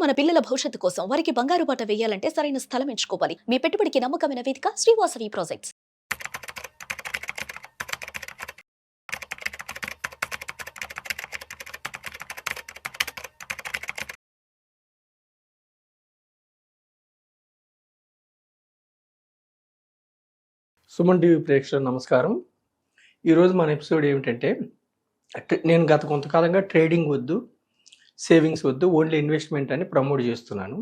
మన పిల్లల భవిష్యత్తు కోసం వారికి బంగారు బాట వేయాలంటే సరైన స్థలం ఎంచుకోవాలి. మీ పెట్టుబడికి నమ్మకమైన వేదిక శ్రీవాసవి ప్రాజెక్ట్స్. సుమన్ టీవీ ప్రేక్షకులకు నమస్కారం. ఈరోజు మన ఎపిసోడ్ ఏమిటంటే, నేను గత కొంతకాలంగా ట్రేడింగ్ వద్దు, సేవింగ్స్ వద్దు, ఓన్లీ ఇన్వెస్ట్మెంట్ అని ప్రమోట్ చేస్తున్నాను.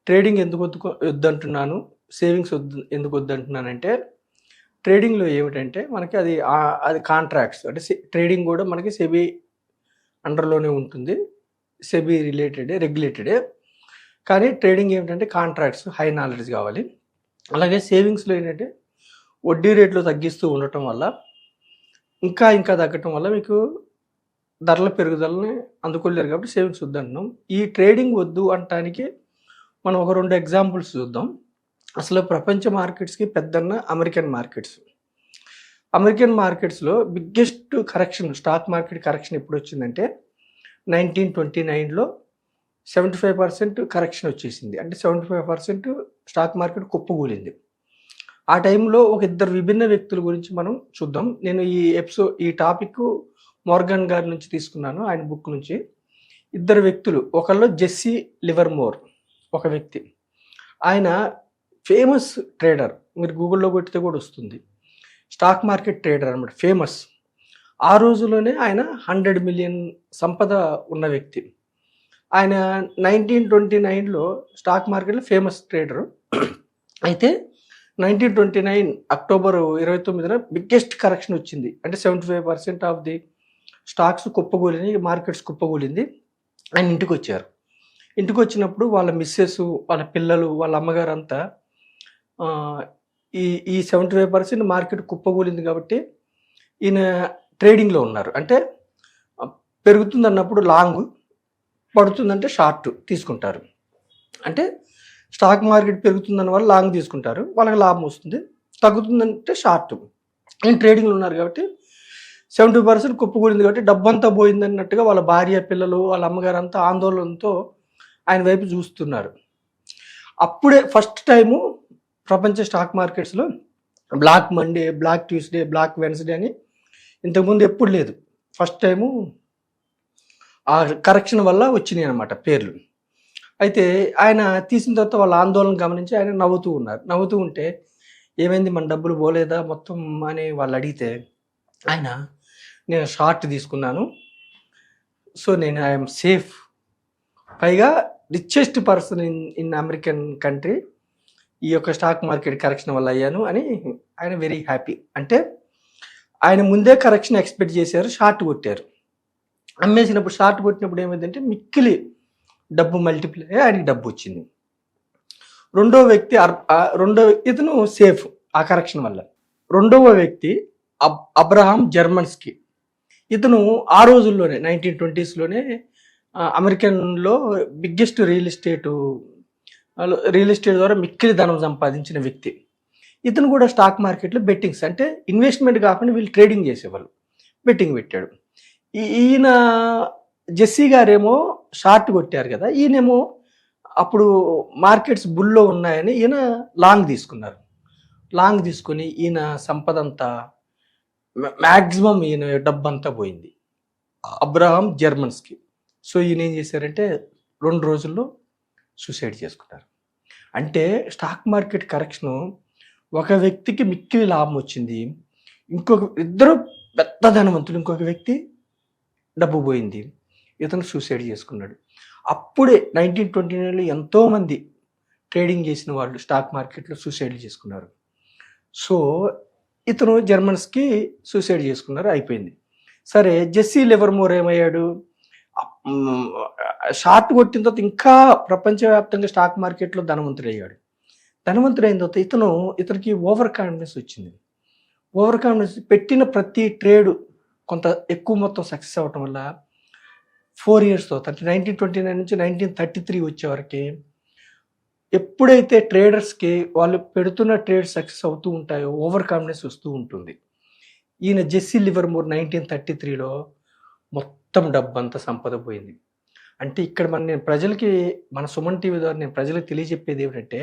ట్రేడింగ్ ఎందుకు వద్దంటున్నాను, సేవింగ్స్ ఎందుకు వద్దంటున్నానంటే, ట్రేడింగ్లో ఏమిటంటే మనకి అది కాంట్రాక్ట్స్, అంటే ట్రేడింగ్ కూడా మనకి సెబీ అండర్లోనే ఉంటుంది, సెబీ రెగ్యులేటెడే. కానీ ట్రేడింగ్ ఏమిటంటే కాంట్రాక్ట్స్, హై నాలెడ్జ్ కావాలి. అలాగే సేవింగ్స్లో ఏంటంటే వడ్డీ రేట్లు తగ్గిస్తూ ఉండటం వల్ల ఇంకా తగ్గటం వల్ల మీకు ధరల పెరుగుదలని అందుకోలేరు, కాబట్టి సేవింగ్స్ వద్దంటున్నాం. ఈ ట్రేడింగ్ వద్దు అనటానికి మనం ఒక 2 ఎగ్జాంపుల్స్ చూద్దాం. అసలు ప్రపంచ మార్కెట్స్కి పెద్దన్న అమెరికన్ మార్కెట్స్లో biggest correction, stock market correction ఎప్పుడు వచ్చిందంటే 1929లో 75% కరెక్షన్ వచ్చేసింది. అంటే 75% స్టాక్ మార్కెట్ కుప్పకూలింది. ఆ టైంలో ఒక ఇద్దరు విభిన్న వ్యక్తుల గురించి మనం చూద్దాం. నేను ఈ టాపిక్ మోర్గన్ గారి నుంచి తీసుకున్నాను, ఆయన బుక్ నుంచి. ఇద్దరు వ్యక్తులు, ఒకళ్ళు జెస్సీ లివర్మోర్ ఒక వ్యక్తి. ఆయన ఫేమస్ ట్రేడర్, మీరు గూగుల్లో కొట్టితే కూడా వస్తుంది. స్టాక్ మార్కెట్ ట్రేడర్ అనమాట, ఫేమస్. ఆ రోజులోనే ఆయన 100 మిలియన్ సంపద ఉన్న వ్యక్తి. ఆయన 1929లో స్టాక్ మార్కెట్లో ఫేమస్ ట్రేడరు. అయితే 1929 అక్టోబర్ 29న బిగ్గెస్ట్ కరెక్షన్ వచ్చింది. అంటే 75% ఆఫ్ ది స్టాక్స్ కుప్పకూలినాయి, మార్కెట్స్ కుప్పకూలింది. ఆయన ఇంటికి వచ్చారు. ఇంటికి వచ్చినప్పుడు వాళ్ళ మిస్సెస్, వాళ్ళ పిల్లలు, వాళ్ళ అమ్మగారు అంతా ఈ 75% మార్కెట్ కుప్పకూలింది కాబట్టి ఈయన ట్రేడింగ్లో ఉన్నారు. అంటే పెరుగుతుంది అన్నప్పుడు లాంగ్, పడుతుందంటే షార్ట్ తీసుకుంటారు. అంటే స్టాక్ మార్కెట్ పెరుగుతుందన్న వాళ్ళు లాంగ్ తీసుకుంటారు, వాళ్ళకి లాభం వస్తుంది. తగ్గుతుందంటే షార్ట్. నేను ట్రేడింగ్లో ఉన్నారు కాబట్టి 70% కుప్పకూలింది కాబట్టి డబ్బంతా పోయింది అన్నట్టుగా వాళ్ళ భార్య, పిల్లలు, వాళ్ళ అమ్మగారు అంతా ఆందోళనతో ఆయన వైపు చూస్తున్నారు. అప్పుడే ఫస్ట్ టైము ప్రపంచ స్టాక్ మార్కెట్స్లో black Monday, black Tuesday, black Wednesday అని ఇంతకుముందు ఎప్పుడు లేదు. ఫస్ట్ టైము ఆ కరెక్షన్ వల్ల వచ్చినాయి అన్నమాట పేర్లు. అయితే ఆయన తీసిన తర్వాత వాళ్ళ ఆందోళన గమనించి ఆయన నవ్వుతూ ఉన్నారు. నవ్వుతూ ఉంటే, ఏమైంది మన డబ్బులు పోలేదా మొత్తం అని వాళ్ళు అడిగితే, ఆయన నేను షార్ట్ తీసుకున్నాను, సో నేను ఐఎమ్ సేఫ్, పైగా richest person in American country, ఈ యొక్క స్టాక్ మార్కెట్ కరెక్షన్ వల్ల అయ్యాను అని ఆయన వెరీ హ్యాపీ. అంటే ఆయన ముందే కరెక్షన్ ఎక్స్పెక్ట్ చేశారు, షార్ట్ కొట్టారు. అమ్మేసినప్పుడు షార్ట్ కొట్టినప్పుడు ఏమైందంటే మిక్కిలి డబ్బు మల్టిప్లై అయ్యి ఆయనకి డబ్బు వచ్చింది. రెండో వ్యక్తి ఇతను సేఫ్ ఆ కరెక్షన్ వల్ల. రెండవ వ్యక్తి అబ్రహాం జర్మన్స్కి. ఇతను ఆ రోజుల్లోనే 1920sలోనే అమెరికన్లో బిగ్గెస్ట్ రియల్ ఎస్టేట్ ద్వారా మిక్కిలి ధనం సంపాదించిన వ్యక్తి. ఇతను కూడా స్టాక్ మార్కెట్లో బెట్టింగ్స్, అంటే ఇన్వెస్ట్మెంట్ కాకుండా వీళ్ళు ట్రేడింగ్ చేసేవాళ్ళు, బెట్టింగ్ పెట్టాడు. ఈయన జెస్సీ గారేమో షార్ట్ కొట్టారు కదా, ఈయనేమో అప్పుడు మార్కెట్స్ బుల్లో ఉన్నాయని ఈయన లాంగ్ తీసుకున్నారు. లాంగ్ తీసుకొని ఈయన సంపద అంతా, మ్యాక్సిమం ఈయన డబ్బంతా పోయింది అబ్రహాం జర్మన్స్కి. సో ఈయన ఏం చేశారంటే 2 రోజుల్లో సూసైడ్ చేసుకున్నారు. అంటే స్టాక్ మార్కెట్ కరెక్షను ఒక వ్యక్తికి మిక్కిలి లాభం వచ్చింది, ఇద్దరు పెద్ద ధనవంతులు, ఇంకొక వ్యక్తి డబ్బు పోయింది, ఇతను సూసైడ్ చేసుకున్నాడు. అప్పుడే 1929లో ఎంతోమంది ట్రేడింగ్ చేసిన వాళ్ళు స్టాక్ మార్కెట్లో సూసైడ్ చేసుకున్నారు. సో ఇతను జర్మన్స్కి సూసైడ్ చేసుకున్నారు, అయిపోయింది. సరే, జెస్సీ లివర్మోర్ ఏమయ్యాడు, షార్ట్ కొట్టిన తర్వాత ఇంకా ప్రపంచవ్యాప్తంగా స్టాక్ మార్కెట్లో ధనవంతుడయ్యాడు. ధనవంతుడైన తర్వాత ఇతనికి ఓవర్ కాన్ఫిడెన్స్ వచ్చింది. ఓవర్ కాన్ఫిడెన్స్, పెట్టిన ప్రతి ట్రేడు కొంత ఎక్కువ మొత్తం సక్సెస్ అవ్వటం వల్ల 4 years తర్వాత, అంటే 1929 నుంచి 1933 వచ్చేవరకు ఎప్పుడైతే ట్రేడర్స్కి వాళ్ళు పెడుతున్న ట్రేడ్ సక్సెస్ అవుతూ ఉంటాయో ఓవర్ కాన్ఫిడెన్స్ వస్తూ ఉంటుంది. ఈయన జెస్సీ లివర్మోర్ 1933లో మొత్తం డబ్బంతా సంపద పోయింది. అంటే ఇక్కడ నేను ప్రజలకి మన సుమన్ టీవీ ద్వారా నేను ప్రజలకు తెలియజెప్పేది ఏమిటంటే,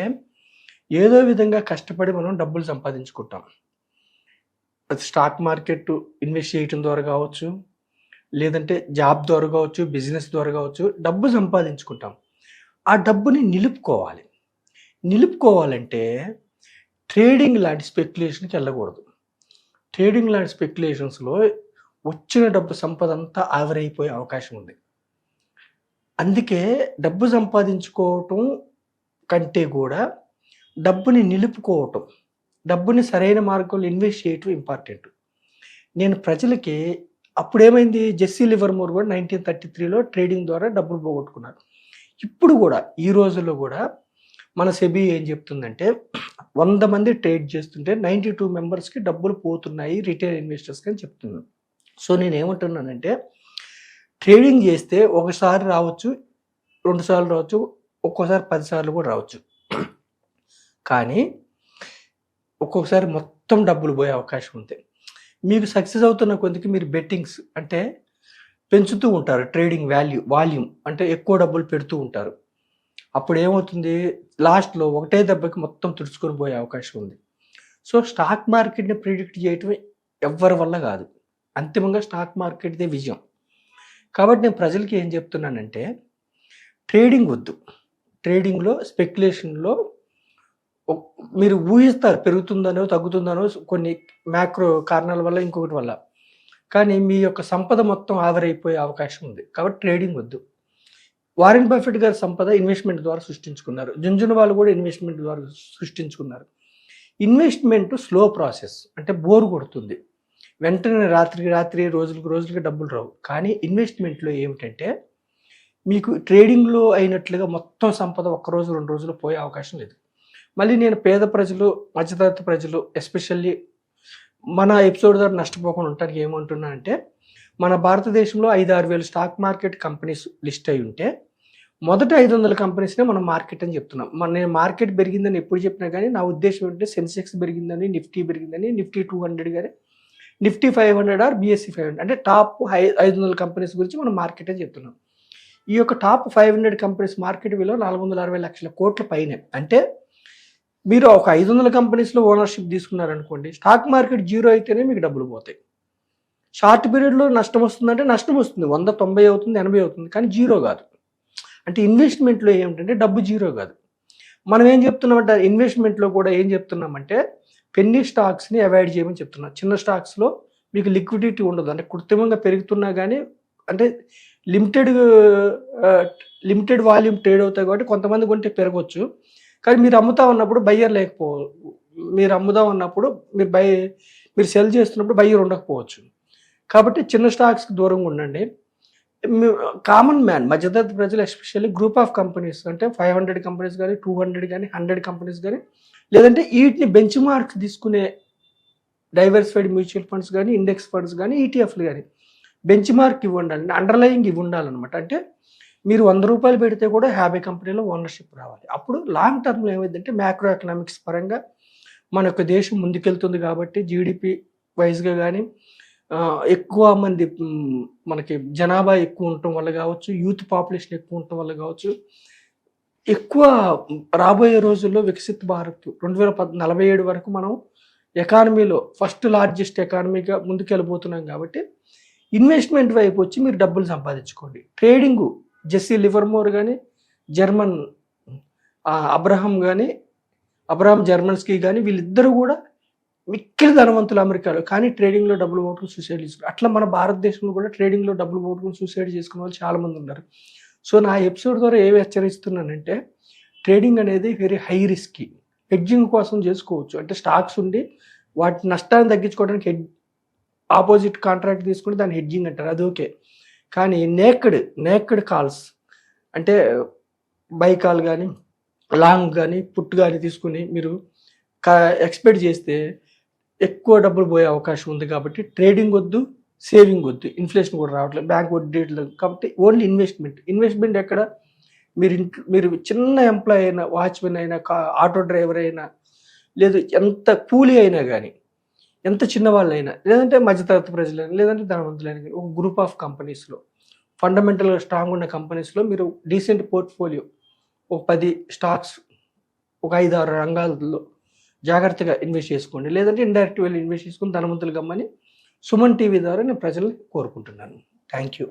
ఏదో విధంగా కష్టపడి మనం డబ్బులు సంపాదించుకుంటాం. అది స్టాక్ మార్కెట్ ఇన్వెస్ట్ చేయటం ద్వారా కావచ్చు, లేదంటే జాబ్ ద్వారా కావచ్చు, బిజినెస్ ద్వారా కావచ్చు, డబ్బు సంపాదించుకుంటాం. ఆ డబ్బుని నిలుపుకోవాలి. నిలుపుకోవాలంటే ట్రేడింగ్ లాంటి స్పెక్యులేషన్‌కి వెళ్ళకూడదు. ట్రేడింగ్ లాంటి స్పెక్యులేషన్స్‌లో వచ్చిన డబ్బు సంపద అంతా ఆవిరైపోయే అవకాశం ఉంది. అందుకే డబ్బు సంపాదించుకోవటం కంటే కూడా డబ్బుని నిలుపుకోవటం, డబ్బుని సరైన మార్గంలో ఇన్వెస్ట్ చేయటం ఇంపార్టెంట్. నేను ప్రజలకి అప్పుడేమైంది, జెస్సీ లివర్మోర్ కూడా 1933లో ట్రేడింగ్ ద్వారా డబ్బులు పోగొట్టుకున్నారు. ఇప్పుడు కూడా ఈ రోజుల్లో కూడా మన సెబీ ఏం చెప్తుందంటే 100 మంది ట్రేడ్ చేస్తుంటే 92 మెంబర్స్కి డబ్బులు పోతున్నాయి రిటైల్ ఇన్వెస్టర్స్కి అని చెప్తున్నాను. సో నేనేమంటున్నానంటే, ట్రేడింగ్ చేస్తే ఒకసారి రావచ్చు, 2 సార్లు రావచ్చు, ఒక్కోసారి 10 సార్లు కూడా రావచ్చు. కానీ ఒక్కొక్కసారి మొత్తం డబ్బులు పోయే అవకాశం ఉంది. మీకు సక్సెస్ అవుతున్న కొద్దికి మీరు బెట్టింగ్స్ అంటే పెంచుతూ ఉంటారు. ట్రేడింగ్ వాల్యూమ్ అంటే ఎక్కువ డబ్బులు పెడుతూ ఉంటారు. అప్పుడు ఏమవుతుంది, లాస్ట్లో ఒకటే దెబ్బకి మొత్తం తుడుచుకొని పోయే అవకాశం ఉంది. సో స్టాక్ మార్కెట్ని ప్రిడిక్ట్ చేయటం ఎవ్వరి వల్ల కాదు. అంతిమంగా స్టాక్ మార్కెట్దే విజయం. కాబట్టి నేను ప్రజలకి ఏం చెప్తున్నానంటే, ట్రేడింగ్ వద్దు. ట్రేడింగ్లో స్పెక్యులేషన్లో మీరు ఊహిస్తారు పెరుగుతుందనో తగ్గుతుందనో కొన్ని మ్యాక్రో కారణాల వల్ల, ఇంకొకటి వల్ల. కానీ మీ యొక్క సంపద మొత్తం ఆవిరైపోయే అవకాశం ఉంది. కాబట్టి ట్రేడింగ్ వద్దు. వారెన్ బఫెట్ గారి సంపద ఇన్వెస్ట్మెంట్ ద్వారా సృష్టించుకున్నారు. జుంజునవాలా కూడా ఇన్వెస్ట్మెంట్ ద్వారా సృష్టించుకున్నారు. ఇన్వెస్ట్మెంట్ స్లో ప్రాసెస్, అంటే బోర్ కొడుతుంది. వెంటనే రాత్రికి రోజులకి డబ్బులు రావు. కానీ ఇన్వెస్ట్మెంట్లో ఏమిటంటే, మీకు ట్రేడింగ్లో అయినట్లుగా మొత్తం సంపద ఒక్కరోజు 2 రోజులు పోయే అవకాశం లేదు. మళ్ళీ నేను పేద ప్రజలు, మధ్యతరగతి ప్రజలు, ఎస్పెషల్లీ మన ఎపిసోడ్ ద్వారా నష్టపోకుండా ఉండటానికి ఏమంటున్నా అంటే, మన భారతదేశంలో 5-6 వేల స్టాక్ మార్కెట్ కంపెనీస్ లిస్ట్ అయి ఉంటే మొదట 500 కంపెనీస్నే మనం మార్కెట్ అని చెప్తున్నాం. నేను మార్కెట్ పెరిగిందని ఎప్పుడు చెప్పినా కానీ నా ఉద్దేశం ఏంటంటే, సెన్సెక్స్ పెరిగిందని, నిఫ్టీ పెరిగిందని, నిఫ్టీ 200 కానీ, నిఫ్టీ 500 ఆర్ బిఎస్సి 500, అంటే టాప్ 500 కంపెనీస్ గురించి మనం మార్కెట్ అని చెప్తున్నాం. ఈ యొక్క టాప్ 500 కంపెనీస్ మార్కెట్ విలువ 460 లక్షల కోట్ల పైనే. అంటే మీరు ఒక 500 కంపెనీస్లో ఓనర్షిప్ తీసుకున్నారనుకోండి, స్టాక్ మార్కెట్ జీరో అయితేనే మీకు డబ్బులు పోతాయి. షార్ట్ పీరియడ్లో నష్టం వస్తుందంటే నష్టం వస్తుంది, 100, 90 అవుతుంది, 80 అవుతుంది, కానీ జీరో కాదు. అంటే ఇన్వెస్ట్మెంట్లో ఏమిటంటే డబ్బు జీరో కాదు. మనం ఏం చెప్తున్నామంటే, ఇన్వెస్ట్మెంట్లో కూడా ఏం చెప్తున్నామంటే, పెన్నీ స్టాక్స్ని అవాయిడ్ చేయమని చెప్తున్నాం. చిన్న స్టాక్స్లో మీకు లిక్విడిటీ ఉండదు. అంటే కృత్రిమంగా పెరుగుతున్నా కానీ, అంటే లిమిటెడ్ వాల్యూమ్ ట్రేడ్ అవుతాయి కాబట్టి కొంతమంది కొంటే పెరగవచ్చు. కానీ మీరు అమ్ముతా ఉన్నప్పుడు బయ్యర్ మీరు అమ్ముదాం ఉన్నప్పుడు మీరు సెల్ చేస్తున్నప్పుడు బయ్యర్ ఉండకపోవచ్చు. కాబట్టి చిన్న స్టాక్స్కి దూరంగా ఉండండి. కామన్ మ్యాన్, మధ్యతరగతి ప్రజలు, ఎస్పెషల్లీ గ్రూప్ ఆఫ్ కంపెనీస్, అంటే 500 కంపెనీస్ కానీ, 200 కానీ, 100 కంపెనీస్ కానీ, లేదంటే వీటిని బెంచ్ మార్క్స్ తీసుకునే డైవర్సిఫైడ్ మ్యూచువల్ ఫండ్స్ కానీ, ఇండెక్స్ ఫండ్స్ కానీ, ఈటీఎఫ్లు కానీ బెంచ్ మార్క్ ఇవి ఉండాలి, అండర్లయింగ్ ఇవి ఉండాలన్నమాట. అంటే మీరు 100 రూపాయలు పెడితే కూడా 50 కంపెనీలో ఓనర్షిప్ రావాలి. అప్పుడు లాంగ్ టర్మ్లో ఏమైందంటే, మ్యాక్రో ఎకనామిక్స్ పరంగా మన యొక్క దేశం ముందుకెళ్తుంది కాబట్టి, జీడిపి వైజ్గా కానీ, ఎక్కువ మంది మనకి జనాభా ఎక్కువ ఉండటం వల్ల కావచ్చు, యూత్ పాపులేషన్ ఎక్కువ ఉండటం వల్ల కావచ్చు, ఎక్కువ రాబోయే రోజుల్లో వికసిత్ భారత్ 2047 వరకు మనం ఎకానమీలో ఫస్ట్ లార్జెస్ట్ ఎకానమీగా ముందుకెళ్ళబోతున్నాం. కాబట్టి ఇన్వెస్ట్మెంట్ వైపు వచ్చి మీరు డబ్బులు సంపాదించుకోండి. ట్రేడింగు జెస్సీ లివర్మోర్ కానీ, జర్మన్ అబ్రహాం జర్మన్స్కీ కానీ, వీళ్ళిద్దరూ కూడా మిక్కిలి ధనవంతులు అమెరికాలో. కానీ ట్రేడింగ్లో డబ్బులు పోగొట్టుకుని సూసైడ్ చేసుకున్నారు. అట్లా మన భారతదేశంలో కూడా ట్రేడింగ్లో డబ్బులు పోగొట్టుకుని సూసైడ్ చేసుకునే వాళ్ళు చాలామంది ఉన్నారు. సో నా ఎపిసోడ్ ద్వారా ఏమి హెచ్చరిస్తున్నానంటే, ట్రేడింగ్ అనేది వెరీ హై రిస్కీ. హెడ్జింగ్ కోసం చేసుకోవచ్చు. అంటే స్టాక్స్ ఉండి వాటి నష్టాన్ని తగ్గించుకోవడానికి ఆపోజిట్ కాంట్రాక్ట్ తీసుకుని దాన్ని హెడ్జింగ్ అంటారు, అది ఓకే. కానీ నేకెడ్ కాల్స్, అంటే బై కాల్ కానీ, లాంగ్ కానీ, పుట్ కానీ తీసుకుని మీరు ఎక్స్పెక్ట్ చేస్తే ఎక్కువ డబ్బులు పోయే అవకాశం ఉంది. కాబట్టి ట్రేడింగ్ వద్దు, సేవింగ్ వద్దు. ఇన్ఫ్లేషన్ కూడా రావట్లేదు, బ్యాంక్ వడ్డీ లేదు. కాబట్టి ఓన్లీ ఇన్వెస్ట్మెంట్ ఎక్కడ, మీరు చిన్న ఎంప్లాయ్ అయినా, వాచ్మెన్ అయినా, ఆటో డ్రైవర్ అయినా, లేదు ఎంత కూలీ అయినా కానీ, ఎంత చిన్నవాళ్ళైనా, లేదంటే మధ్యతరగతి ప్రజలైనా, లేదంటే ధనవంతులైనా కానీ, ఒక గ్రూప్ ఆఫ్ కంపెనీస్లో ఫండమెంటల్గా స్ట్రాంగ్ ఉన్న కంపెనీస్లో మీరు డీసెంట్ పోర్ట్ఫోలియో ఒక 10 స్టాక్స్ ఒక 5-6 రంగాల్లో జాగ్రత్తగా ఇన్వెస్ట్ చేసుకోండి. లేదంటే ఇండైరెక్ట్ వెళ్ళి ఇన్వెస్ట్ చేసుకుని ధనవంతులు కమ్మని సుమన్ టీవీ ద్వారా నేను ప్రజల్ని కోరుకుంటున్నాను. Thank you.